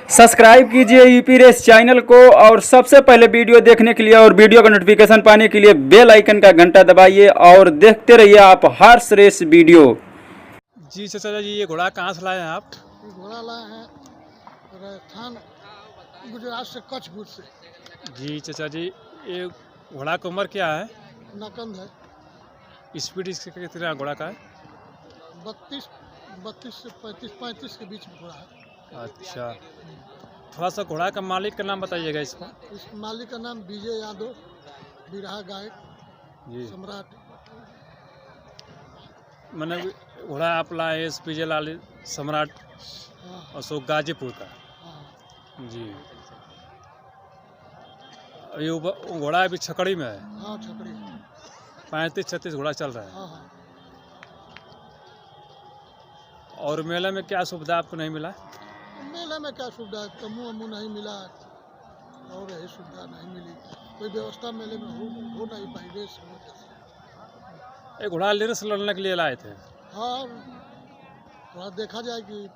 Subscribe कीजिए UP race channel को और सबसे पहले वीडियो देखने के लिए और वीडियो का नोटिफिकेशन पाने के लिए बेल आइकन का घंटा दबाइए और देखते रहिए आप हर्ष रेस वीडियो। जी चाचा जी, ये घोड़ा कहाँ से लाए हैं आप? ये घोड़ा लाए हैं राजस्थान गुजरात से, कच्छ भूज से। जी चाचा जी, ये घोड़ा की उम्र क्या है? नकंद है। स्पीड इसका कितना घोड़ा का है? 32 से 35 के बीच में घोड़ा है। अच्छा, थोड़ा सा घोड़ा का मालिक का नाम बताइएगा इसका। इस मालिक का नाम विजय यादव, बिरहा गायक, जी सम्राट। मैंने घोड़ा आप लाए एस विजय लाल सम्राट हाँ अशोक गाजीपुर का। हाँ जी, ये घोड़ा अभी छकड़ी में है। हाँ, छकड़ी। 35-36 घोड़ा चल रहा है। हाँ हाँ। और मेले में क्या सुविधा आपको नहीं मिला? मेले में क्या सुविधा है, तम्बू वम्बू नहीं मिला और यही सुविधा नहीं मिली। कोई व्यवस्था मेले में हो नहीं पाई रेस की वजह से। एक घोड़ा रेस लड़ने के लिए लाए थे। हाँ, थोड़ा देखा जाए कि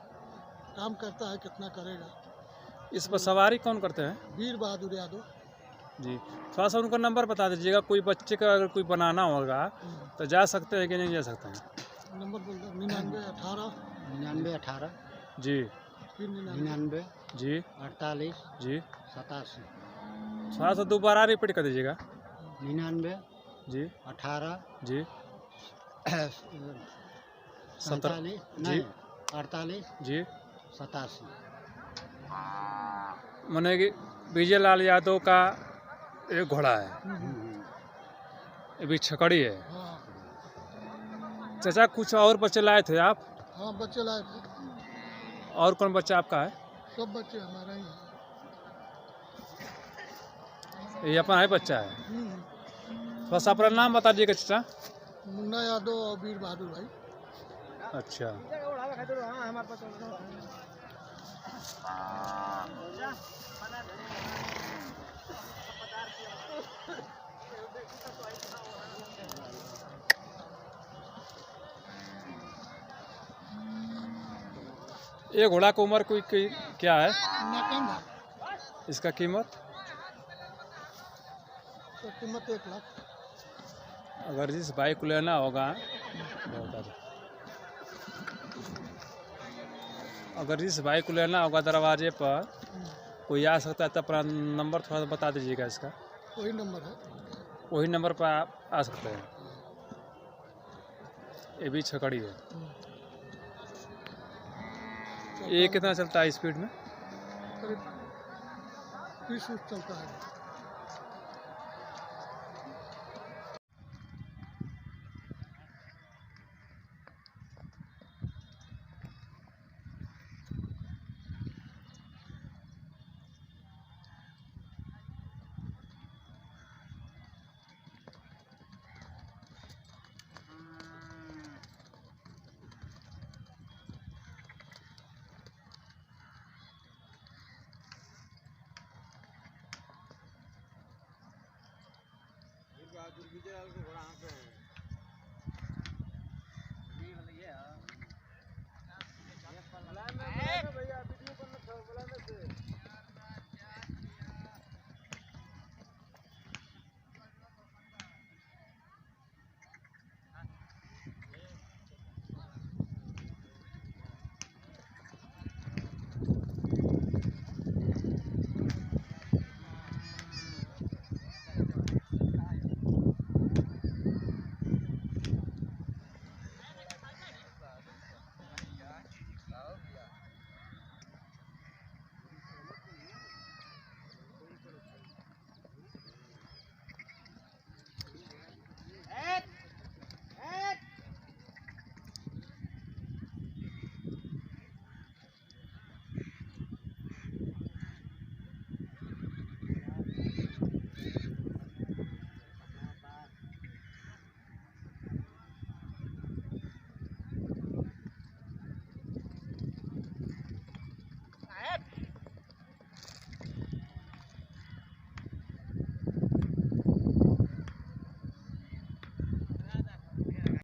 काम करता है, कितना करेगा। इस पर सवारी कौन करते हैं? वीर बहादुर यादव। जी, थोड़ा सा उनका नंबर बता दीजिएगा। कोई बच्चे का अगर कोई बनाना होगा तो जा सकते हैं कि नहीं जा सकते हैं? नंबर बोल दो, 9918 जी 99 जी 48 जी 87 थोड़ा सा दोबारा रिपीट कर दीजिएगा। 99 जी 18 जी 47 जी 48 जी 87। मैंने कि विजय लाल यादव का एक घोड़ा है, ये भी छकड़ी है। हाँ चाचा, कुछ और बच्चे लाए थे आप? हाँ, बच्चे लाए थे। और कौन बच्चा आपका है? सब बच्चे हमारे ही हैं। ये अपना है बच्चा है। थोड़ा सा अपना नाम बता दीजिएगा चाचा। मुन्ना यादव और वीर बहादुर भाई। अच्छा, ये घोड़ा की उम्र कोई क्या है? नकंद है। इसका कीमत? तो कीमत 1 लाख। अगर जिस बाइक को लेना होगा दरवाजे पर कोई आ सकता है तो अपना नंबर थोड़ा सा बता दीजिएगा इसका। वही नंबर है। वही नंबर पर आप आ सकते हैं। ये भी छकड़ी है। ये कितना चलता है स्पीड में? करीब 30 चलता है। विजय लाल के घोड़ा यहाँ पे है।